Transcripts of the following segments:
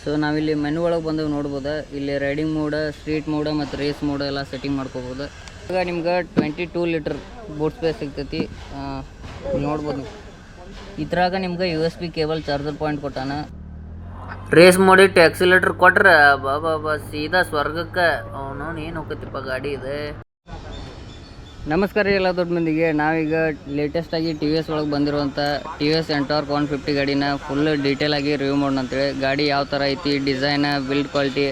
So ನಾವಿಲ್ಲಿ menu ಒಳಗೆ ಬಂದಾಗ ನೋಡ್ಬೋದು. ಇಲ್ಲಿ ರೈಡಿಂಗ್ ಮೋಡ್, ಸ್ಟ್ರೀಟ್ ಮೋಡ್ ಮತ್ತು ರೇಸ್ ಮೋಡ್ ಎಲ್ಲ ಸೆಟ್ಟಿಂಗ್ ಮಾಡ್ಕೋಬೋದು. ಈಗ ನಿಮ್ಗೆ 22 ಲೀಟರ್ ಬೂಟ್ ಸ್ಪೇಸ್ ಸಿಗ್ತೈತಿ. ನೋಡ್ಬೋದು ನೀವು. ಇದ್ರಾಗ ನಿಮ್ಗೆ USB ಕೇಬಲ್ ಚಾರ್ಜರ್ ಪಾಯಿಂಟ್ ಕೊಟ್ಟಾನ. ರೇಸ್ ಮೋಡಿಟ್ಟು ಆಕ್ಸಿಲೇಟರ್ ಕೊಟ್ರೆ ಬಾಬಾ ಸೀದಾ ಸ್ವರ್ಗಕ್ಕೆ ಅವನು ಏನು ಹೋಗ್ತೈತಿಪ್ಪ ಗಾಡಿ ಇದೆ. ನಮಸ್ಕಾರ ಎಲ್ಲ ದೊಡ್ಡ ಮಂದಿಗೆ. ನಾವೀಗ ಲೇಟೆಸ್ಟಾಗಿ TVS ಒಳಗೆ ಬಂದಿರುವಂಥ TVS ಎಂಟಾರ್ಕ್ 150 ಗಾಡಿನ ಫುಲ್ ಡೀಟೇಲಾಗಿ ರಿವ್ಯೂ ಮಾಡೋಣ ಅಂತೇಳಿ. ಗಾಡಿ ಯಾವ ಥರ ಐತಿ, ಡಿಸೈನ, ಬಿಲ್ಡ್ ಕ್ವಾಲಿಟಿ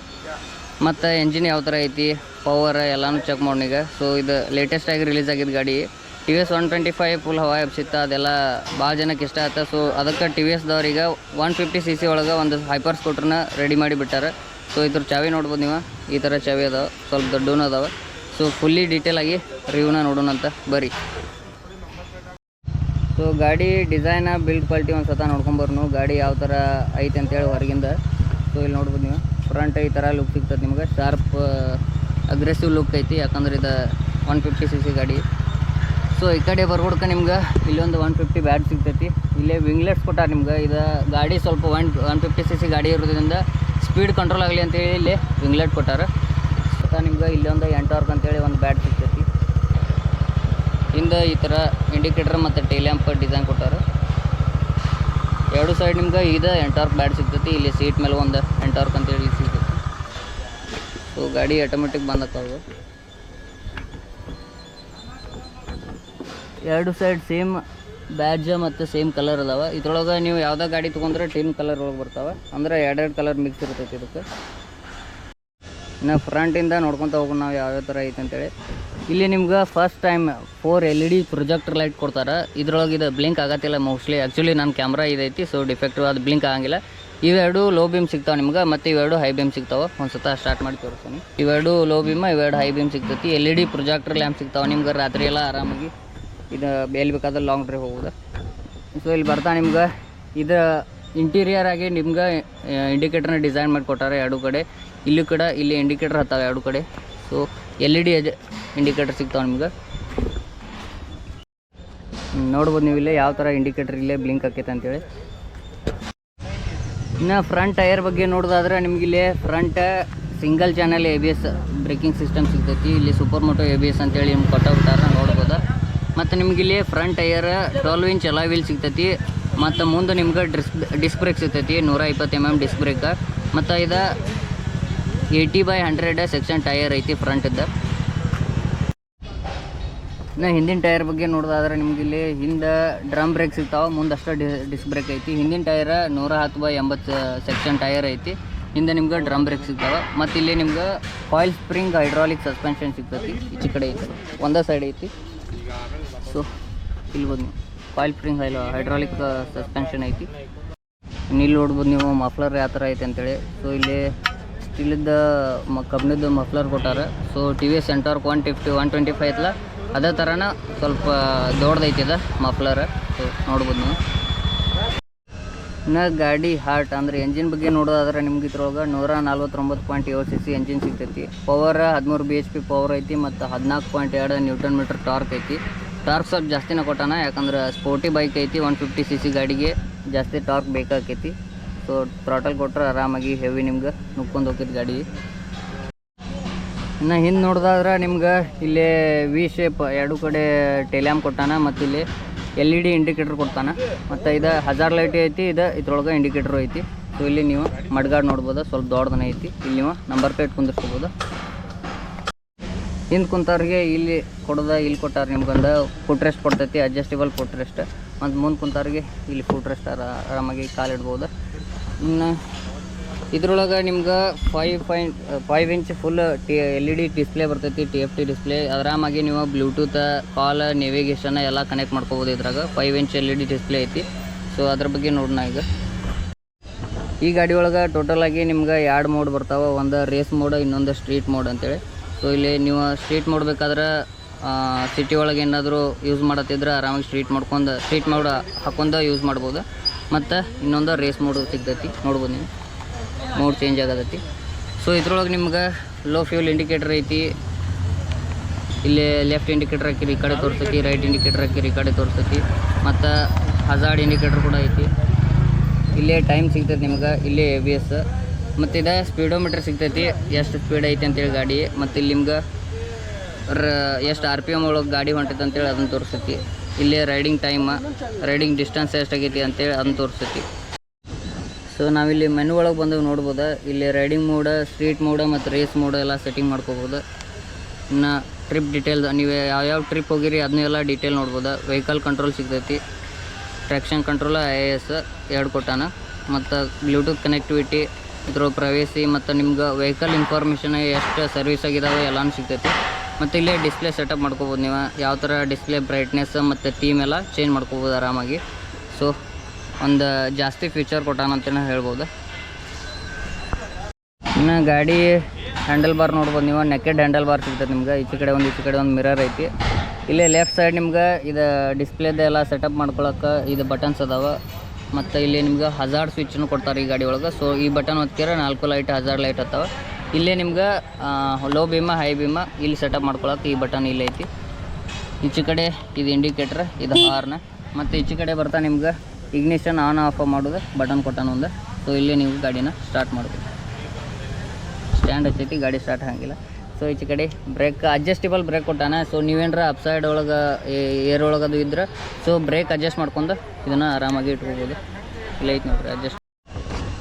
ಮತ್ತು ಎಂಜಿನ್ ಯಾವ ಥರ ಐತಿ, ಪವರ್ ಎಲ್ಲನೂ ಚೆಕ್ ಮಾಡೋಣ ಈಗ. ಸೊ ಇದು ಲೇಟೆಸ್ಟಾಗಿ ರಿಲೀಸ್ ಆಗಿದ್ದು ಗಾಡಿ TVS 125 ಫುಲ್ ಹವಾ ಎಬ್ಸಿತ್ತ. ಅದೆಲ್ಲ ಭಾಳ ಜನಕ್ಕೆ ಇಷ್ಟ ಆಯ್ತು. ಸೊ ಅದಕ್ಕೆ TVSದವ್ರಿಗೆ 150cc ಒಳಗೆ ಒಂದು ಹೈಪರ್ ಸ್ಕೂಟ್ರನ್ನ ರೆಡಿ ಮಾಡಿ ಬಿಟ್ಟಾರೆ. ಸೊ ಇದ್ರ ಚಾವಿ ನೋಡ್ಬೋದು ನೀವು. ಈ ಥರ ಚಾವಿ ಅದಾವೆ, ಸ್ವಲ್ಪ ದೊಡ್ಡವೂ ಅದಾವೆ. ಸೊ ಫುಲ್ಲಿ ಡೀಟೇಲಾಗಿ ರಿವ್ಯೂನ ನೋಡೋಣ ಅಂತ ಬರ್ರಿ. ಸೊ ಗಾಡಿ ಡಿಸೈನ, ಬಿಲ್ಡ್ ಕ್ವಾಲಿಟಿ ಒಂದು ಸತ ನೋಡ್ಕೊಂಬರ್ನು ಗಾಡಿ ಯಾವ ಥರ ಐತೆ ಅಂತೇಳಿ ಹೊರಗಿಂದ. ಸೊ ಇಲ್ಲಿ ನೋಡ್ಬೋದು ನೀವು, ಫ್ರಂಟ್ ಈ ಥರ ಲುಕ್ ಸಿಗ್ತದೆ ನಿಮ್ಗೆ. ಶಾರ್ಪ್ ಅಗ್ರೆಸಿವ್ ಲುಕ್ ಐತಿ, ಯಾಕಂದ್ರೆ ಇದು 150cc ಗಾಡಿ. ಸೊ ಈ ಕಡೆ ಬರ್ಕೊಡ್ಕ ನಿಮ್ಗೆ ಇಲ್ಲೊಂದು 150 ಬ್ಯಾಟ್ ಸಿಗ್ತೈತಿ. ಇಲ್ಲೇ ವಿಂಗ್ಲೆಟ್ಸ್ ಕೊಟ್ಟಾರ ನಿಮ್ಗೆ. ಇದು ಗಾಡಿ ಸ್ವಲ್ಪ 150cc ಗಾಡಿ ಇರೋದ್ರಿಂದ ಸ್ಪೀಡ್ ಕಂಟ್ರೋಲ್ ಆಗಲಿ ಅಂತೇಳಿ ಇಲ್ಲಿ ವಿಂಗ್ಲೆಟ್ ಕೊಟ್ಟಾರ. ನಿಮ್ಗೆ ಇಲ್ಲೊಂದು ಎಂಟಾರ್ಕ್ ಅಂತೇಳಿ ಒಂದು ಬ್ಯಾಟ್ ಸಿಗ್ತೈತಿ. ಹಿಂದೆ ಈ ಥರ ಇಂಡಿಕೇಟರ್ ಮತ್ತು ಟೈಲ್ ಲ್ಯಾಂಪ್ ಡಿಸೈನ್ ಕೊಟ್ಟಾರ. ಎರಡು ಸೈಡ್ ನಿಮ್ಗೆ ಇದು ಎಂಟಾರ್ಕ್ ಬ್ಯಾಟ್ ಸಿಗ್ತೈತಿ. ಇಲ್ಲಿ ಸೀಟ್ ಮೇಲೆ ಒಂದು ಎಂಟಾರ್ಕ್ ಅಂತೇಳಿ ಸಿಗ್ತೈತಿ. ಸೊ ಗಾಡಿ ಆಟೋಮೆಟಿಕ್ ಬಂದಕ್ಕಾಗ ಎರಡು ಸೈಡ್ ಸೇಮ್ ಬ್ಯಾಡ್ಜ್ ಮತ್ತು ಸೇಮ್ ಕಲರ್ ಅದಾವೆ. ಇದ್ರೊಳಗೆ ನೀವು ಯಾವುದೇ ಗಾಡಿ ತೊಗೊಂಡ್ರೆ ಟಿನ್ ಕಲರ್ ಒಳಗೆ ಬರ್ತಾವೆ. ಅಂದ್ರೆ ಎರಡೆರಡು ಕಲರ್ ಮಿಕ್ಸ್ ಇರ್ತೈತಿ ಇದಕ್ಕೆ. ಇನ್ನು ಫ್ರಂಟಿಂದ ನೋಡ್ಕೊತ ಹೋಗೋಣ ನಾವು ಯಾವ್ಯಾವ ಥರ ಐತೆ ಅಂತೇಳಿ. ಇಲ್ಲಿ ನಿಮ್ಗೆ first time 4 LED projector light ಕೊಡ್ತಾರೆ. ಇದ್ರೊಳಗೆ ಇದು ಬ್ಲಿಂಕ್ ಆಗತ್ತಿಲ್ಲ ಮೋಸ್ಟ್ಲಿ. ಆ್ಯಕ್ಚುಲಿ ನನ್ನ ಕ್ಯಾಮ್ರಾ ಇದೈತಿ, ಸೊ ಡಿಫೆಕ್ಟಿವ್ ಅದು ಬ್ಲಿಂಕ್ ಆಗಂಗಿಲ್ಲ. ಇವೆರಡು ಲೋ ಬೀಮ್ ಸಿಗ್ತಾವೆ ನಿಮ್ಗೆ, ಮತ್ತು ಇವೆರಡು ಹೈ ಬೀಮ್ ಸಿಗ್ತಾವೆ. ಒಂದು ಸತ ಸ್ಟಾರ್ಟ್ ಮಾಡಿ ತೋರಿಸ್ತೀನಿ. ಇವೆರಡು ಲೋ ಬೀಮ್, ಇವೆರಡು ಹೈ ಬೀಮ್ ಸಿಗ್ತೈತಿ. LED ಪ್ರೊಜೆಕ್ಟರ್ ಲ್ಯಾಂಪ್ ಸಿಗ್ತಾವೆ ನಿಮ್ಗೆ. ರಾತ್ರಿ ಎಲ್ಲ ಆರಾಮಾಗಿ ಇದು ಎಲ್ಲಿ ಬೇಕಾದ್ರೆ ಲಾಂಗ್ ಡ್ರೈವ್ ಹೋಗೋದು. ಸೊ ಇಲ್ಲಿ ಬರ್ತಾ ನಿಮ್ಗೆ ಇದು ಇಂಟೀರಿಯರ್ ಆಗಿ ನಿಮ್ಗೆ ಇಂಡಿಕೇಟರ್ನ ಡಿಸೈನ್ ಮಾಡಿ ಕೊಟ್ಟಾರೆ ಎರಡು ಕಡೆ. ಇಲ್ಲಿ ಕಡೆ ಇಲ್ಲಿ ಇಂಡಿಕೇಟರ್ ಹತ್ತಾವೆ ಎರಡು ಕಡೆ. ಸೊ LED ಇಂಡಿಕೇಟರ್ ಸಿಗ್ತಾವೆ ನಿಮ್ಗೆ. ನೋಡ್ಬೋದು ನೀವು ಇಲ್ಲೇ ಯಾವ ಥರ ಇಂಡಿಕೇಟರ್ ಇಲ್ಲೇ ಬ್ಲಿಂಕ್ ಆಕೈತೆ ಅಂತೇಳಿ. ಇನ್ನು ಫ್ರಂಟ್ ಟೈರ್ ಬಗ್ಗೆ ನೋಡೋದಾದ್ರೆ ನಿಮಗಿಲ್ಲಿ front single channel ABS braking system ಸಿಗ್ತೈತಿ. ಇಲ್ಲಿ ಸೂಪರ್ ಮೋಟೋ ABS ಅಂತೇಳಿ ನಿಮ್ಗೆ ಕೊಟ್ಟಾಗ್ಬಿಟ್ಟಾರೆ, ನೋಡ್ಬೋದು. ಮತ್ತು ನಿಮಗಿಲ್ಲಿ front tyre 12 inch alloy wheel ಸಿಗ್ತೈತಿ. ಮತ್ತು ಮುಂದೆ ನಿಮ್ಗೆ ಡಿಸ್ಕ್ ಬ್ರೇಕ್ ಸಿಗ್ತೈತಿ, 120 mm ಡಿಸ್ಕ್ ಬ್ರೇಕ್. ಮತ್ತು ಇದು 80/100 ಸೆಕ್ಷನ್ ಟೈರ್ ಐತಿ ಫ್ರಂಟಿದ್ದು. ಇನ್ನು ಹಿಂದಿನ ಟೈರ್ ಬಗ್ಗೆ ನೋಡೋದಾದ್ರೆ ನಿಮಗಿಲ್ಲಿ ಹಿಂದೆ ಡ್ರಮ್ ಬ್ರೇಕ್ ಸಿಗ್ತಾವೆ, ಮುಂದಷ್ಟೇ ಡಿಸ್ಕ್ ಬ್ರೇಕ್ ಐತಿ. ಹಿಂದಿನ ಟೈರ್ 110/80 ಸೆಕ್ಷನ್ ಟೈರ್ ಐತಿ. ಹಿಂದೆ ನಿಮ್ಗೆ ಡ್ರಮ್ ಬ್ರೇಕ್ ಸಿಗ್ತಾವೆ. ಮತ್ತು ಇಲ್ಲಿ ನಿಮ್ಗೆ ಕಾಯಿಲ್ ಸ್ಪ್ರಿಂಗ್ ಹೈಡ್ರಾಲಿಕ್ ಸಸ್ಪೆನ್ಷನ್ ಸಿಗ್ತೈತಿ. ಈಚೆ ಕಡೆ ಐತಿ, ಒಂದೇ ಸೈಡ್ ಐತಿ. ಸೊ ಇಲ್ಲಿ ಬೋದು ನೀವು ಕಾಯಿಲ್ ಸ್ಪ್ರಿಂಗ್ ಹೈಡ್ರಾಲಿಕ್ ಸಸ್ಪೆನ್ಷನ್ ಐತಿ. ಇಲ್ಲಿ ನೋಡ್ಬೋದು ನೀವು ಮಫ್ಲರ್ ಯಾವ ಥರ ಐತೆ ಅಂತೇಳಿ. ಸೊ ಇಲ್ಲಿ ಸ್ಟೀಲಿದ್ದ ಕಬ್ಬಿಣದ ಮಫ್ಲರ್ ಕೊಟ್ಟಾರೆ. ಸೊ TVS ಎಂಟಾರ್ಕ್ 125 ಐತಲ್ಲ, ಅದೇ ಥರನ ಸ್ವಲ್ಪ ದೊಡ್ಡದೈತಿದೆ ಮಫ್ಲರ್. ಸೊ ನೋಡ್ಬೋದು ನೀವು. ಇನ್ನು ಗಾಡಿ ಹಾರ್ಟ್ ಅಂದರೆ ಎಂಜಿನ್ ಬಗ್ಗೆ ನೋಡೋದಾದ್ರೆ ನಿಮ್ಗೆ ಇದ್ರೊಳಗೆ 149.7cc ಎಂಜಿನ್ ಸಿಗ್ತೈತಿ. ಪವರ್ 13 bhp ಪವರ್ ಐತಿ. ಮತ್ತು 14.2 Nm ಟಾರ್ಕ್ ಐತಿ. ಟಾರ್ಕ್ ಸ್ವಲ್ಪ ಜಾಸ್ತಿನೇ ಕೊಟ್ಟಾನ, ಯಾಕಂದ್ರೆ ಸ್ಪೋರ್ಟಿ ಬೈಕ್ ಐತಿ. 150cc ಗಾಡಿಗೆ ಜಾಸ್ತಿ ಟಾರ್ಕ್ ಬೇಕಾಕೈತಿ. ಸೊ ಥ್ರಾಟಲ್ ಕೊಟ್ಟರೆ ಆರಾಮಾಗಿ ಹೆವಿ ನಿಮ್ಗೆ ನುಕ್ಕೊಂಡು ಹೋಗ್ತೈತಿ ಗಾಡಿ. ಇನ್ನು ಹಿಂದೆ ನೋಡೋದಾದ್ರೆ ನಿಮ್ಗೆ ಇಲ್ಲೇ ವಿ ಶೇಪ್ ಎರಡು ಕಡೆ ಟೈಲ್ಯಾಂಪ್ ಕೊಟ್ಟಾನ. ಮತ್ತು ಇಲ್ಲಿ LED ಇಂಡಿಕೇಟರ್ ಕೊಡ್ತಾನೆ. ಮತ್ತು ಇದು ಹಜಾರ್ ಲೈಟ್ ಐತಿ. ಇದ್ರೊಳಗೆ ಇಂಡಿಕೇಟರ್ ಐತಿ. ಸೊ ಇಲ್ಲಿ ನೀವು ಮಡ್ಗಾಡ್ ನೋಡ್ಬೋದು, ಸ್ವಲ್ಪ ದೊಡ್ಡದನ್ನ ಐತಿ. ಇಲ್ಲಿ ನೀವು ನಂಬರ್ ಪ್ಲೇಟ್ ಕುಂದಿರ್ಸ್ಕೋಬೋದು. ಹಿಂದೆ ಕುಂತವ್ರಿಗೆ ಇಲ್ಲಿ ಕೊಡೋದ ಇಲ್ಲಿ ಕೊಟ್ಟಾರ ನಿಮ್ಗೊಂದು ಫುಟ್ ರೆಸ್ಟ್ ಕೊಡ್ತೈತಿ, ಅಡ್ಜಸ್ಟೇಬಲ್ ಫುಟ್ ರೆಸ್ಟ್. ಮತ್ತು ಮುಂದೆ ಕುಂತವ್ರಿಗೆ ಇಲ್ಲಿ ಫುಟ್ ರೆಸ್ಟ್ ಆರಾಮಾಗಿ ಕಾಲಿಡ್ಬೋದು. ಇನ್ನು ಇದ್ರೊಳಗೆ ನಿಮ್ಗೆ 5 ಇಂಚ್ ಫುಲ್ LED ಡಿಸ್ಪ್ಲೇ ಬರ್ತೈತಿ, TFT ಡಿಸ್ಪ್ಲೇ. ಆರಾಮಾಗಿ ನೀವು ಬ್ಲೂಟೂತ್, ಕಾಲ್, ನೇವಿಗೇಷನ್ ಎಲ್ಲ ಕನೆಕ್ಟ್ ಮಾಡ್ಕೋಬೋದು. ಇದ್ರಾಗ 5 ಇಂಚ್ LED ಡಿಸ್ಪ್ಲೇ ಐತಿ. ಸೊ ಅದ್ರ ಬಗ್ಗೆ ನೋಡೋಣ ಈಗ. ಈ ಗಾಡಿ ಒಳಗೆ ಟೋಟಲಾಗಿ ನಿಮ್ಗೆ 2 ಮೋಡ್ ಬರ್ತಾವೆ. ಒಂದು ರೇಸ್ ಮೋಡ್, ಇನ್ನೊಂದು ಸ್ಟ್ರೀಟ್ ಮೋಡ್ ಅಂತೇಳಿ. ಸೊ ಇಲ್ಲಿ ನೀವು ಸ್ಟ್ರೀಟ್ ಮೋಡ್ ಬೇಕಾದ್ರೆ ಸಿಟಿ ಒಳಗೆ ಏನಾದರೂ ಯೂಸ್ ಮಾಡತ್ತಿದ್ರೆ ಆರಾಮಾಗಿ ಸ್ಟ್ರೀಟ್ ಮೋಡ್ ಹಾಕೊಂಡು ಯೂಸ್ ಮಾಡ್ಬೋದು. ಮತ್ತು ಇನ್ನೊಂದು ರೇಸ್ ಮೋಡ್ ಸಿಗ್ತೈತಿ, ನೋಡ್ಬೋದು ನೀವು. ಮೋಡ್ ಚೇಂಜ್ ಆಗತೈತಿ. ಸೊ ಇದ್ರೊಳಗೆ ನಿಮ್ಗೆ ಲೋ ಫ್ಯೂಲ್ ಇಂಡಿಕೇಟರ್ ಐತಿ. ಇಲ್ಲಿ ಲೆಫ್ಟ್ ಇಂಡಿಕೇಟರ್ ಹಾಕಿರಿ ಈ ಕಡೆ ತೋರಿಸ್ತೈತಿ, ರೈಟ್ ಇಂಡಿಕೇಟರ್ ಹಾಕಿರಿ ಈ ಕಡೆ ತೋರಿಸ್ತೈತಿ. ಮತ್ತು ಹಜಾರ್ಡ್ ಇಂಡಿಕೇಟರ್ ಕೂಡ ಐತಿ. ಇಲ್ಲೇ ಟೈಮ್ ಸಿಗ್ತೈತಿ ನಿಮ್ಗೆ. ಇಲ್ಲೇ ABS ಮತ್ತು ಇದು ಸ್ಪೀಡೋಮೀಟ್ರ್ ಸಿಗ್ತೈತಿ, ಎಷ್ಟು ಸ್ಪೀಡ್ ಐತಿ ಅಂತೇಳಿ ಗಾಡಿ. ಮತ್ತು ಇಲ್ಲಿ ನಿಮ್ಗೆ ಎಷ್ಟು RPM ಒಳಗೆ ಗಾಡಿ ಹೊಂಟೈತೆ ಅಂತೇಳಿ ಅದನ್ನು ತೋರಿಸ್ತೈತಿ. ಇಲ್ಲಿ ರೈಡಿಂಗ್ ಟೈಮ್, ರೈಡಿಂಗ್ ಡಿಸ್ಟೆನ್ಸ್ ಎಷ್ಟಾಗೈತಿ ಅಂತೇಳಿ ಅದನ್ನು ತೋರಿಸ್ತೈತಿ. ಸೊ ನಾವಿಲ್ಲಿ ಮೆನು ಒಳಗೆ ಬಂದು ನೋಡ್ಬೋದು. ಇಲ್ಲಿ ರೈಡಿಂಗ್ ಮೋಡ, ಸ್ಟ್ರೀಟ್ ಮೋಡ ಮತ್ತು ರೇಸ್ ಮೋಡ ಎಲ್ಲ ಸೆಟ್ಟಿಂಗ್ ಮಾಡ್ಕೋಬೋದು. ಇನ್ನು ಟ್ರಿಪ್ ಡೀಟೇಲ್, ನೀವು ಯಾವ್ಯಾವ ಟ್ರಿಪ್ ಹೋಗಿರಿ ಅದನ್ನೆಲ್ಲ ಡೀಟೇಲ್ ನೋಡ್ಬೋದು. ವೆಹಿಕಲ್ ಕಂಟ್ರೋಲ್ ಸಿಗ್ತೈತಿ, ಟ್ರ್ಯಾಕ್ಷನ್ ಕಂಟ್ರೋಲ್, IAS 2 ಕೊಟ್ಟಾನ. ಮತ್ತು ಬ್ಲೂಟೂತ್ ಕನೆಕ್ಟಿವಿಟಿ, ಇದ್ರ ಪ್ರೈವೇಸಿ, ಮತ್ತು ನಿಮ್ಗೆ ವೆಹಿಕಲ್ ಇನ್ಫಾರ್ಮೇಷನ್ ಎಷ್ಟು ಸರ್ವಿಸ್ ಆಗಿದಾವೆ ಎಲ್ಲನೂ ಸಿಗ್ತೈತಿ. ಮತ್ತು ಇಲ್ಲೇ ಡಿಸ್ಪ್ಲೇ ಸೆಟಪ್ ಮಾಡ್ಕೋಬೋದು. ನೀವು ಯಾವ ಥರ ಡಿಸ್ಪ್ಲೇ ಬ್ರೈಟ್ನೆಸ್ ಮತ್ತು ಥೀಮ್ ಎಲ್ಲ ಚೇಂಜ್ ಮಾಡ್ಕೋಬೋದು ಆರಾಮಾಗಿ. ಸೊ ಒಂದು ಜಾಸ್ತಿ ಫೀಚರ್ ಕೊಟ್ಟಾನ ಅಂತಲೇ ಹೇಳ್ಬೋದು. ಇನ್ನು ಗಾಡಿ ಹ್ಯಾಂಡಲ್ ಬಾರ್ ನೋಡ್ಬೋದು. ನೀವು ನೆಕೆಡ್ ಹ್ಯಾಂಡಲ್ ಬಾರ್ ಸಿಗ್ತದೆ ನಿಮ್ಗೆ. ಈಚೆ ಕಡೆ ಒಂದು ಮಿರರ್ ಐತಿ. ಇಲ್ಲೇ ಲೆಫ್ಟ್ ಸೈಡ್ ನಿಮ್ಗೆ ಇದು ಡಿಸ್ಪ್ಲೇದೆಲ್ಲ ಸೆಟಪ್ ಮಾಡ್ಕೊಳಕ್ಕೆ ಇದು ಬಟನ್ಸ್ ಅದಾವೆ. ಮತ್ತು ಇಲ್ಲಿ ನಿಮ್ಗೆ ಹಜಾರ್ಡ್ ಸ್ವಿಚ್ಚನ್ನು ಕೊಡ್ತಾರೆ ಈ ಗಾಡಿ ಒಳಗೆ. ಸೊ ಈ ಬಟನ್ ಒತ್ತಿರ 4 ಲೈಟ್ ಹಜಾರ್ಡ್ ಲೈಟ್ ಅತ್ತಾವೆ. ಇಲ್ಲೇ ನಿಮ್ಗೆ ಲೋ ಬೀಮ, ಹೈ ಬೀಮ ಇಲ್ಲಿ ಸೆಟಪ್ ಮಾಡ್ಕೊಳಕ್ಕೆ ಈ ಬಟನ್ ಇಲ್ಲೇ ಐತಿ. ಈಚೆ ಕಡೆ ಇದು ಇಂಡಿಕೇಟ್ರ್, ಇದು ಹಾರ್ನ್. ಮತ್ತು ಈಚೆ ಕಡೆ ಬರ್ತಾ ನಿಮ್ಗೆ ಇಗ್ನಿಷನ್ ಆನ್ ಆಫ್ ಮಾಡೋದು ಬಟನ್ ಕೊಟ್ಟಾನ ಒಂದು. ಸೊ ಇಲ್ಲಿ ನೀವು ಗಾಡಿನ ಸ್ಟಾರ್ಟ್ ಮಾಡ್ಬೋದು. ಸ್ಟ್ಯಾಂಡ್ ಹಚ್ಚೈತಿ, ಗಾಡಿ ಸ್ಟಾರ್ಟ್ ಆಗಂಗಿಲ್ಲ. ಸೊ ಈಚೆ ಕಡೆ ಬ್ರೇಕ್, ಅಡ್ಜಸ್ಟೇಬಲ್ ಬ್ರೇಕ್ ಕೊಟ್ಟಾನ. ಸೊ ನೀವೇನರ ಅಪ್ಸೈಡ್ ಒಳಗೆ ಏರ್ ಒಳಗದು ಇದ್ರೆ ಸೊ ಬ್ರೇಕ್ ಅಡ್ಜಸ್ಟ್ ಮಾಡ್ಕೊಂಡು ಇದನ್ನು ಆರಾಮಾಗಿ ಇಟ್ಕೋಬೋದು. ಇಲ್ಲ ಐತಿ ನೋಡ್ರಿ ಅಡ್ಜಸ್ಟ್.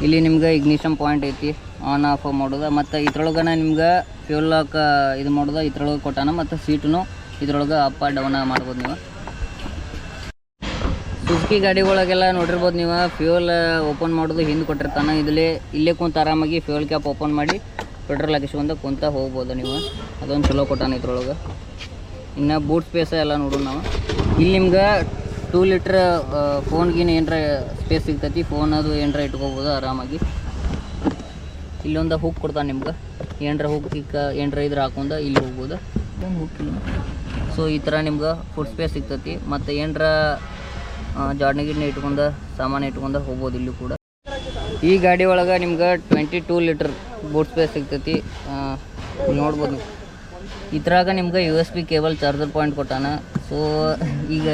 ಇಲ್ಲಿ ನಿಮ್ಗೆ ಇಗ್ನಿಷನ್ ಪಾಯಿಂಟ್ ಐತಿ, ಆನ್ ಆಫ್ ಮಾಡೋದು. ಮತ್ತು ಇದ್ರೊಳಗನ ನಿಮ್ಗೆ ಫ್ಯೂಲ್ ಲಾಕ್ ಇದು ಮಾಡೋದು ಇದ್ರೊಳಗೆ ಕೊಟ್ಟಾನ. ಮತ್ತು ಸೀಟನ್ನು ಇದ್ರೊಳಗೆ ಅಪ್ ಡೌನ್ ಮಾಡ್ಬೋದು. ನೀವು ಸುಜುಕಿ ಗಾಡಿಗಳಿಗೆಲ್ಲ ನೋಡಿರ್ಬೋದು ನೀವು, ಫ್ಯೂಲ್ ಓಪನ್ ಮಾಡೋದು ಹಿಂದೆ ಕೊಟ್ಟಿರ್ತಾನೆ. ಇಲ್ಲೇ ಕುಂತು ಆರಾಮಾಗಿ ಫ್ಯೂಲ್ ಕ್ಯಾಪ್ ಓಪನ್ ಮಾಡಿ ಪೆಟ್ರೋಲ್ ಹಾಕಿಸ್ಕೊಂಡು ಕುಂತ ಹೋಗ್ಬೋದು ನೀವು. ಅದೊಂದು ಚಲೋ ಕೊಟ್ಟಾನ ಇದ್ರೊಳಗೆ. ಇನ್ನು ಬೂಟ್ ಸ್ಪೇಸ ಎಲ್ಲ ನೋಡೋಣ ನಾವು. ಇಲ್ಲಿ ನಿಮ್ಗೆ 2 ಲೀಟ್ರ್ ಫೋನ್ಗಿನ ಏನರ ಸ್ಪೇಸ್ ಸಿಗ್ತೈತಿ. ಫೋನ್ ಅದು ಏನರ ಇಟ್ಕೋಬೋದು ಆರಾಮಾಗಿ. ಇಲ್ಲೊಂದು ಹುಕ್ ಕೊಡ್ತಾನೆ ನಿಮ್ಗೆ. ಏನರ ಹುಕ್ ಏನರ ಇದ್ರೆ ಹಾಕೊಂಡು ಇಲ್ಲಿ ಹೋಗ್ಬೋದು. ಹುಕ್ಕಿಲ್ಲ. ಸೊ ಈ ಥರ ನಿಮ್ಗೆ ಫುಡ್ ಸ್ಪೇಸ್ ಸಿಗ್ತೈತಿ. ಮತ್ತು ಏನರ ಜಾಡ್ನಿಗಿಡ್ನ ಇಟ್ಕೊಂಡು ಸಾಮಾನು ಇಟ್ಕೊಂಡು ಹೋಗ್ಬೋದು ಇಲ್ಲೂ ಕೂಡ. ಈ ಗಾಡಿ ಒಳಗೆ ನಿಮ್ಗೆ 22 ಲೀಟ್ರ್ ಬೂಟ್ ಸ್ಪೇಸ್ ಸಿಗ್ತೈತಿ. ನೋಡ್ಬೋದು ನೀವು. ಇದ್ರಾಗ ನಿಮ್ಗೆ USB ಕೇಬಲ್ ಚಾರ್ಜರ್ ಪಾಯಿಂಟ್ ಕೊಟ್ಟಾನ. ಸೊ ಈಗ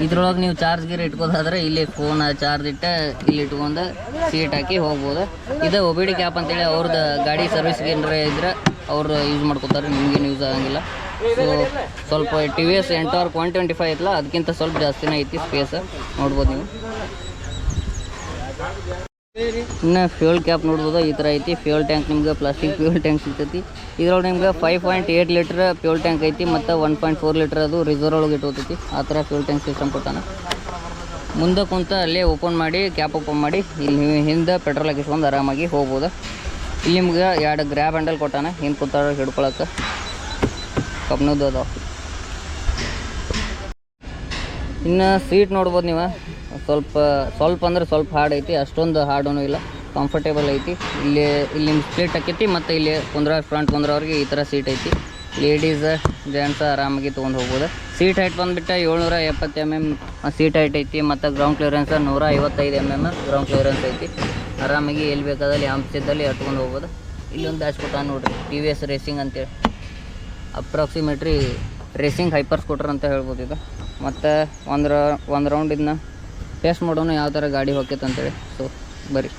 ಇದ್ರೊಳಗೆ ನೀವು ಚಾರ್ಜ್ ಗೀರ್ ಇಟ್ಕೋದಾದ್ರೆ ಇಲ್ಲಿ ಫೋನ್ ಚಾರ್ಜ್ ಇಟ್ಟು ಇಲ್ಲಿ ಇಟ್ಕೊಂಡು ಸೀಟ್ ಹಾಕಿ ಹೋಗ್ಬೋದು. ಇದು OBD ಕ್ಯಾಪ್ ಅಂತೇಳಿ ಅವ್ರದ್ದು ಗಾಡಿ ಸರ್ವಿಸ್ಗೆ ಏನಾರ ಇದ್ರೆ ಅವ್ರು ಯೂಸ್ ಮಾಡ್ಕೋತಾರೆ, ನಿಮ್ಗೇನು ಯೂಸ್ ಆಗಂಗಿಲ್ಲ. ಸೊ ಸ್ವಲ್ಪ TVS ಎಂಟೋರ್ 125 ಐತಲ್ಲ, ಅದಕ್ಕಿಂತ ಸ್ವಲ್ಪ ಜಾಸ್ತಿನೇ ಐತಿ ಸ್ಪೇಸ್, ನೋಡ್ಬೋದು ನೀವು. ಇನ್ನು ಫ್ಯೂಲ್ ಕ್ಯಾಪ್ ನೋಡ್ಬೋದು, ಈ ಥರ ಐತಿ. ಫ್ಯೂಲ್ ಟ್ಯಾಂಕ್ ನಿಮ್ಗೆ ಪ್ಲಾಸ್ಟಿಕ್ ಫ್ಯೂಲ್ ಟ್ಯಾಂಕ್ ಸಿಗ್ತೈತಿ. ಇದ್ರೊಳಗೆ ನಿಮ್ಗೆ 5.8 ಲೀಟ್ರ್ ಫ್ಯೂಲ್ ಟ್ಯಾಂಕ್ ಐತಿ. ಮತ್ತು 1.4 ಲೀಟ್ರ್ ಅದು ರಿಸರ್ವ್ ಒಳಗೆ ಇಟ್ಕೋತೈತಿ. ಆ ಥರ ಫ್ಯೂಲ್ ಟ್ಯಾಂಕ್ ಸಿಸ್ಟಮ್ ಕೊಟ್ಟಾನ. ಮುಂದೆ ಕುಂತ ಅಲ್ಲೇ ಓಪನ್ ಮಾಡಿ, ಕ್ಯಾಪ್ ಓಪನ್ ಮಾಡಿ ಇಲ್ಲಿ ನೀವು ಹಿಂದೆ ಪೆಟ್ರೋಲ್ ಹಾಕಿಸ್ಕೊಂಡು ಆರಾಮಾಗಿ ಹೋಗ್ಬೋದು. ಇಲ್ಲಿ ನಿಮ್ಗೆ 2 ಗ್ರ್ಯಾಬ್ ಹ್ಯಾಂಡಲ್ ಕೊಟ್ಟಾನ, ಹಿಂದೆ ಕುಂತ ಹಿಡ್ಕೊಳಕ್ಕೆ ಕಬ್ನದ್ದು ಅದಾವ. ಇನ್ನು ಸೀಟ್ ನೋಡ್ಬೋದು ನೀವು. ಸ್ವಲ್ಪ ಅಂದ್ರೆ ಸ್ವಲ್ಪ ಹಾರ್ಡ್ ಐತಿ, ಅಷ್ಟೊಂದು ಹಾರ್ಡೂ ಇಲ್ಲ, ಕಂಫರ್ಟೇಬಲ್ ಐತಿ. ಇಲ್ಲಿ ನಿಮ್ಮ ಸ್ಪ್ಲಿಟ್ ಹಾಕೈತಿ. ಮತ್ತು ಇಲ್ಲಿ ಫ್ರಂಟ್ ಕುಂದ್ರವ್ರಿಗೆ ಈ ಥರ ಸೀಟ್ ಐತಿ. ಲೇಡೀಸ್ ಜೆಂಟ್ಸ್ ಆರಾಮಾಗಿ ತೊಗೊಂಡು ಹೋಗ್ಬೋದು. ಸೀಟ್ ಹೈಟ್ ಬಂದುಬಿಟ್ಟು 770 mm ಸೀಟ್ ಹೈಟ್ ಐತಿ. ಮತ್ತು ground clearance 155 mm ground clearance ಐತಿ. ಆರಾಮಾಗಿ ಎಲ್ಲಿ ಬೇಕಾದಲ್ಲಿ ಹಂಪಿಸಿದ್ದಲ್ಲಿ ಹತ್ಕೊಂಡು ಹೋಗ್ಬೋದು. ಇಲ್ಲೊಂದು ಡ್ಯಾಶ್ ಕೊಟ್ಟ ನೋಡಿರಿ, TVS ರೇಸಿಂಗ್ ಅಂತೇಳಿ. ಅಪ್ರಾಕ್ಸಿಮೇಟ್ರಿ ರೇಸಿಂಗ್ ಹೈಪರ್ ಸ್ಕೂಟರ್ ಅಂತ ಹೇಳ್ಬೋದು ಇದು. ಮತ್ತು ಒಂದು ರೌಂಡ್ ಇದನ್ನ ಟೆಸ್ಟ್ ಮಾಡೋಣ ಯಾವ ಥರ ಗಾಡಿ ಹೋಗ್ತೈತೆ ಅಂತೇಳಿ. ಸೊ ಬರೀ.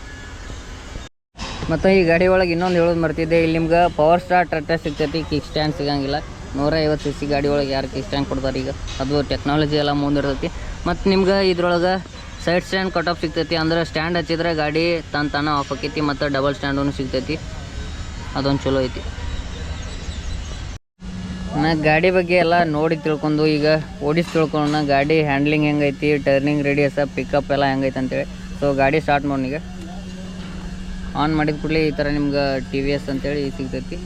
ಮತ್ತು ಈ ಗಾಡಿ ಒಳಗೆ ಇನ್ನೊಂದು ಹೇಳೋದು ಮರ್ತಿದ್ದೆ, ಇಲ್ಲಿ ನಿಮ್ಗೆ ಪವರ್ ಸ್ಟಾರ್ ಟಚ್ ಸಿಗ್ತೈತಿ, ಕಿಕ್ ಸ್ಟ್ಯಾಂಡ್ ಸಿಗೋಂಗಿಲ್ಲ. 150 cc ಗಾಡಿ ಒಳಗೆ ಯಾರು ಕಿಕ್ ಸ್ಟ್ಯಾಂಡ್ ಕೊಡ್ತಾರೆ ಈಗ, ಅದು ಟೆಕ್ನಾಲಜಿ ಎಲ್ಲ ಮುಂದಿರ್ತೈತಿ. ಮತ್ತು ನಿಮ್ಗೆ ಇದ್ರೊಳಗೆ ಸೈಡ್ ಸ್ಟ್ಯಾಂಡ್ ಕಟ್ ಆಫ್ ಸಿಗ್ತೈತಿ. ಅಂದ್ರೆ ಸ್ಟ್ಯಾಂಡ್ ಹಚ್ಚಿದ್ರೆ ಗಾಡಿ ತಾನೇ ಆಫ್ ಆಕೈತಿ. ಮತ್ತು ಡಬಲ್ ಸ್ಟ್ಯಾಂಡೂ ಸಿಗ್ತೈತಿ, ಅದೊಂದು ಚಲೋ ಐತಿ. ನಾ ಗಾಡಿ ಬಗ್ಗೆ ಎಲ್ಲ ನೋಡಿ ತಿಳ್ಕೊಂಡು ಈಗ ಓಡಿಸಿ ತಿಳ್ಕೊಳ್ಳೋಣ. ಗಾಡಿ ಹ್ಯಾಂಡ್ಲಿಂಗ್ ಹೆಂಗೈತಿ, ಟರ್ನಿಂಗ್ ರೇಡಿಯಸ್, ಪಿಕಪ್ ಎಲ್ಲ ಹೆಂಗೈತೆ ಅಂತೇಳಿ. ಸೊ ಗಾಡಿ ಸ್ಟಾರ್ಟ್ ಮಾಡೋಣ. ಈಗ ಆನ್ ಮಾಡಿದ ಕೂಡಲೇ ಈ ಥರ ನಿಮ್ಗೆ TVS ಅಂತೇಳಿ ಸಿಗ್ತೈತಿ.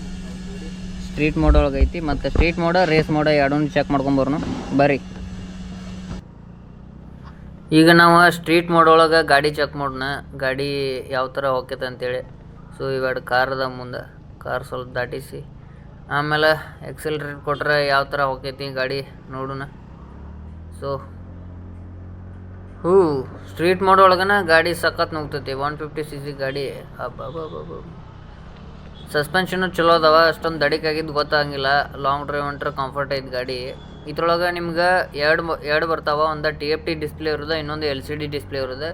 ಸ್ಟ್ರೀಟ್ ಮೋಡ್ ಒಳಗೆ ಐತಿ. ಮತ್ತು ಸ್ಟ್ರೀಟ್ ಮೋಡ, ರೇಸ್ ಮೋಡ ಎರಡೂ ಚೆಕ್ ಮಾಡ್ಕೊಂಬರೋಣ ಬರ್ರಿ. ಈಗ ನಾವು ಸ್ಟ್ರೀಟ್ ಮೋಡ್ ಒಳಗೆ ಗಾಡಿ ಚೆಕ್ ಮಾಡೋಣ, ಗಾಡಿ ಯಾವ ಥರ ಹೋಗ್ತೈತೆ ಅಂತೇಳಿ. ಸೊ ಇವೆರಡು ಕಾರ್ ಅದ ಮುಂದೆ, ಕಾರ್ ಸ್ವಲ್ಪ ದಾಟಿಸಿ ಆಮೇಲೆ ಎಕ್ಸೆಲ್ರೇಟ್ ಕೊಟ್ರೆ ಯಾವ ಥರ ಹೋಗ್ತೈತಿ ಗಾಡಿ ನೋಡೋಣ. ಸೊ ಸ್ಟ್ರೀಟ್ ಮೋಡ್ ಒಳಗನ ಗಾಡಿ ಸಖತ್ ನುಗ್ತೈತಿ. 150 cc ಗಾಡಿ. ಸಸ್ಪೆನ್ಷನು ಚಲೋ ಅದಾವ, ಅಷ್ಟೊಂದು ದಡಿಕಾಗಿದ್ದು ಗೊತ್ತಾಗಂಗಿಲ್ಲ. ಲಾಂಗ್ ಡ್ರೈವ್ ಹೊಂಟ್ರೆ ಕಂಫರ್ಟ್ ಐತೆ ಗಾಡಿ. ಇದ್ರೊಳಗೆ ನಿಮ್ಗೆ ಎರಡು ಬರ್ತಾವ. ಒಂದು TFT ಡಿಸ್ಪ್ಲೇ ಇರೋದು, ಇನ್ನೊಂದು LCD ಡಿಸ್ಪ್ಲೇ ಇರೋದು.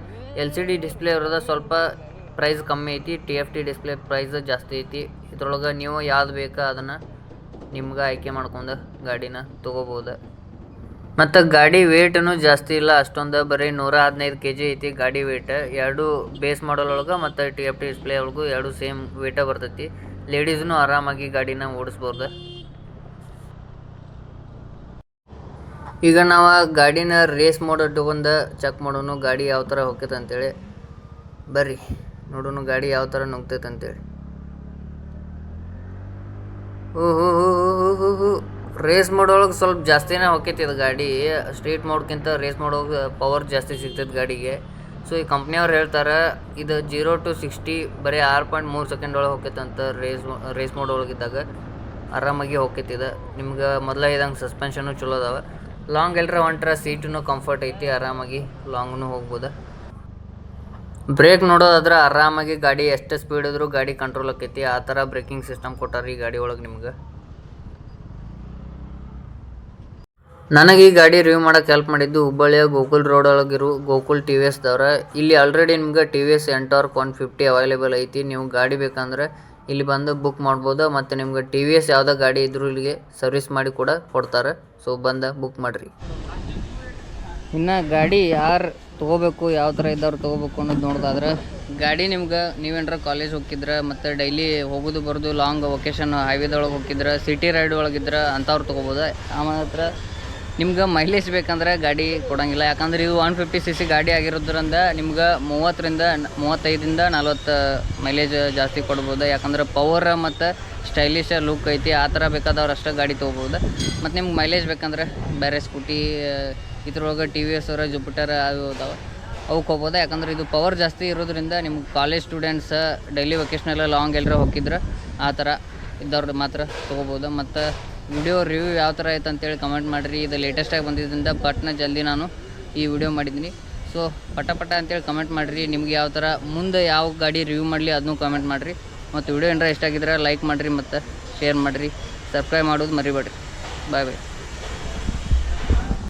LCD ಡಿಸ್ಪ್ಲೇ ಇರೋದು ಸ್ವಲ್ಪ ಪ್ರೈಸ್ ಕಮ್ಮಿ ಐತಿ, TFT ಡಿಸ್ಪ್ಲೇ ಪ್ರೈಸ್ ಜಾಸ್ತಿ ಐತಿ. ಇದ್ರೊಳಗೆ ನೀವು ಯಾವ್ದು ಬೇಕಾ ಅದನ್ನು ನಿಮ್ಗೆ ಆಯ್ಕೆ ಮಾಡ್ಕೊಂಡು ಗಾಡಿನ ತೊಗೋಬೋದು. ಮತ್ತು ಗಾಡಿ ವೇಟೂ ಜಾಸ್ತಿ ಇಲ್ಲ ಅಷ್ಟೊಂದು, ಬರೀ 115 kg ಐತಿ ಗಾಡಿ ವೇಟ್. ಎರಡು ಬೇಸ್ ಮಾಡಲ್ ಒಳಗೆ ಮತ್ತು TFT ಡಿಸ್ಪ್ಲೇ ಒಳಗೂ ಎರಡು ಸೇಮ್ ವೇಟ ಬರ್ತೈತಿ. ಲೇಡೀಸ್ನು ಆರಾಮಾಗಿ ಗಾಡಿನ ಓಡಿಸ್ಬೋದು. ಈಗ ನಾವು ಗಾಡಿನ ರೇಸ್ ಮೋಡ್ ಇಟ್ಕೊಂಡು ಚೆಕ್ ಮಾಡೋನು ಗಾಡಿ ಯಾವ ಥರ ಹೋಗ್ತೈತೆ ಅಂತೇಳಿ. ಬರ್ರಿ ನೋಡೋನು ಗಾಡಿ ಯಾವ ಥರ ನುಗ್ತೈತೆ ಅಂತೇಳಿ. ರೇಸ್ ಮೋಡ್ ಒಳಗೆ ಸ್ವಲ್ಪ ಜಾಸ್ತಿನೇ ಹೋಗ್ತೈತಿ ಇದು ಗಾಡಿ. ಸ್ಟ್ರೀಟ್ ಮೋಡ್ಗಿಂತ ರೇಸ್ ಮೋಡ್ ಒಳಗೆ ಪವರ್ ಜಾಸ್ತಿ ಸಿಗ್ತೈತೆ ಗಾಡಿಗೆ. ಸೊ ಈ ಕಂಪ್ನಿಯವ್ರು ಹೇಳ್ತಾರೆ ಇದು 0 to 60 ಬರೀ 6.3 ಸೆಕೆಂಡ್ ಒಳಗೆ ಹೋಗ್ತೈತೆ ಅಂತ. ರೇಸ್ ಮೋಡ್ ಒಳಗಿದ್ದಾಗ ಆರಾಮಾಗಿ ಹೋಗ್ತೈತಿ ಇದು. ನಿಮ್ಗೆ ಮೊದಲ ಇದ್ದಂಗೆ ಸಸ್ಪೆನ್ಷನು ಚಲೋ ಅದಾವೆ. ಲಾಂಗ್ ಎಲ್ಲರ ಹೊಂಟ್ರೆ ಸೀಟೂ ಕಂಫರ್ಟ್ ಐತಿ, ಆರಾಮಾಗಿ ಲಾಂಗ್ನು ಹೋಗ್ಬೋದು. ಬ್ರೇಕ್ ನೋಡೋದಾದ್ರೆ ಆರಾಮಾಗಿ ಗಾಡಿ ಎಷ್ಟು ಸ್ಪೀಡ್ ಇದ್ರೂ ಗಾಡಿ ಕಂಟ್ರೋಲ್ ಆಕೈತಿ. ಆ ಥರ ಬ್ರೇಕಿಂಗ್ ಸಿಸ್ಟಮ್ ಕೊಟ್ಟಾರ ಈ ಗಾಡಿ ಒಳಗೆ ನಿಮ್ಗೆ. ನನಗೆ ಈ ಗಾಡಿ ರಿವ್ಯೂ ಮಾಡೋಕೆ ಹೆಲ್ಪ್ ಮಾಡಿದ್ದು ಹುಬ್ಬಳ್ಳಿಯ ಗೋಕುಲ್ ರೋಡ್ ಒಳಗಿರೋ ಗೋಕುಲ್ TVS ದವ್ರ. ಇಲ್ಲಿ ಆಲ್ರೆಡಿ ನಿಮ್ಗೆ TVS ಎಂಟಾರ್ಕ್ 150 ಅವೈಲೇಬಲ್ ಐತಿ. ನೀವು ಗಾಡಿ ಬೇಕಂದ್ರೆ ಇಲ್ಲಿ ಬಂದು ಬುಕ್ ಮಾಡ್ಬೋದು. ಮತ್ತು ನಿಮ್ಗೆ TVS ಯಾವುದೇ ಗಾಡಿ ಇದ್ರೂ ಇಲ್ಲಿಗೆ ಸರ್ವಿಸ್ ಮಾಡಿ ಕೂಡ ಕೊಡ್ತಾರೆ. ಸೊ ಬಂದು ಬುಕ್ ಮಾಡಿರಿ. ಇನ್ನು ಗಾಡಿ ಯಾರು ತೊಗೋಬೇಕು, ಯಾವ ಥರ ಇದ್ದವ್ರು ತೊಗೋಬೇಕು ಅನ್ನೋದು ನೋಡೋದಾದ್ರೆ, ಗಾಡಿ ನಿಮ್ಗೆ ನೀವೇನಾರ ಕಾಲೇಜ್ ಹೋಗಿದ್ರೆ ಮತ್ತು ಡೈಲಿ ಹೋಗೋದು ಬರೋದು ಲಾಂಗ್ ವೊಕೇಶನ್ ಹೈವೇದೊಳಗೆ ಹೋಗಿದ್ರೆ, ಸಿಟಿ ರೈಡ್ ಒಳಗಿದ್ರೆ ಅಂಥವ್ರು ತೊಗೋಬೋದು. ಆಮೇಲೆ ನಿಮ್ಗೆ ಮೈಲೇಜ್ ಬೇಕಂದ್ರೆ ಗಾಡಿ ಕೊಡೋಂಗಿಲ್ಲ. ಯಾಕಂದ್ರೆ ಇದು 150cc ಗಾಡಿ ಆಗಿರೋದ್ರಿಂದ ನಿಮ್ಗೆ 35ರಿಂದ 40 ಮೈಲೇಜ್ ಜಾಸ್ತಿ ಕೊಡ್ಬೋದು. ಯಾಕಂದ್ರೆ ಪವರ್ ಮತ್ತು ಸ್ಟೈಲಿಶ್ ಲುಕ್ ಐತಿ. ಆ ಥರ ಬೇಕಾದವ್ರು ಅಷ್ಟೇ ಗಾಡಿ ತೊಗೋಬೋದು. ಮತ್ತು ನಿಮ್ಗೆ ಮೈಲೇಜ್ ಬೇಕಂದ್ರೆ ಬೇರೆ ಸ್ಕೂಟಿ ಇದ್ರೊಳಗೆ TVS ಜುಪಿಟರ್ ಅವು ಇದಾವೆ, ಅವಕ್ಕೆ ಹೋಗ್ಬೋದು. ಯಾಕಂದ್ರೆ ಇದು ಪವರ್ ಜಾಸ್ತಿ ಇರೋದ್ರಿಂದ ನಿಮ್ಗೆ ಕಾಲೇಜ್ ಸ್ಟೂಡೆಂಟ್ಸ್ ಡೈಲಿ ವೆಕೇಷ್ನೆಲ್ಲ ಲಾಂಗ್ ಎಲ್ಲರ ಹೋಗಿದ್ರೆ ಆ ಥರ ಇದ್ದವ್ರು ಮಾತ್ರ ತೊಗೋಬೋದು. ಮತ್ತು ವಿಡಿಯೋ ರಿವ್ಯೂ ಯಾವ ಥರ ಆಯ್ತು ಅಂತೇಳಿ ಕಮೆಂಟ್ ಮಾಡಿರಿ. ಇದು ಲೇಟೆಸ್ಟಾಗಿ ಬಂದಿದ್ದರಿಂದ ಪಟ್ನ ಜಲ್ದಿ ನಾನು ಈ ವಿಡಿಯೋ ಮಾಡಿದ್ದೀನಿ. ಸೊ ಪಟ ಅಂತೇಳಿ ಕಮೆಂಟ್ ಮಾಡಿರಿ. ನಿಮ್ಗೆ ಯಾವ ಥರ ಮುಂದೆ ಯಾವ ಗಾಡಿ ರಿವ್ಯೂ ಮಾಡಲಿ ಅದನ್ನೂ ಕಮೆಂಟ್ ಮಾಡಿರಿ. ಮತ್ತು ವಿಡಿಯೋ ಏನಾರ ಇಷ್ಟ ಆಗಿದ್ರೆ ಲೈಕ್ ಮಾಡಿರಿ ಮತ್ತು ಶೇರ್ ಮಾಡಿರಿ. ಸಬ್ಸ್ಕ್ರೈಬ್ ಮಾಡೋದು ಮರಿಬೇಡ್ರಿ. ಬಾಯ್.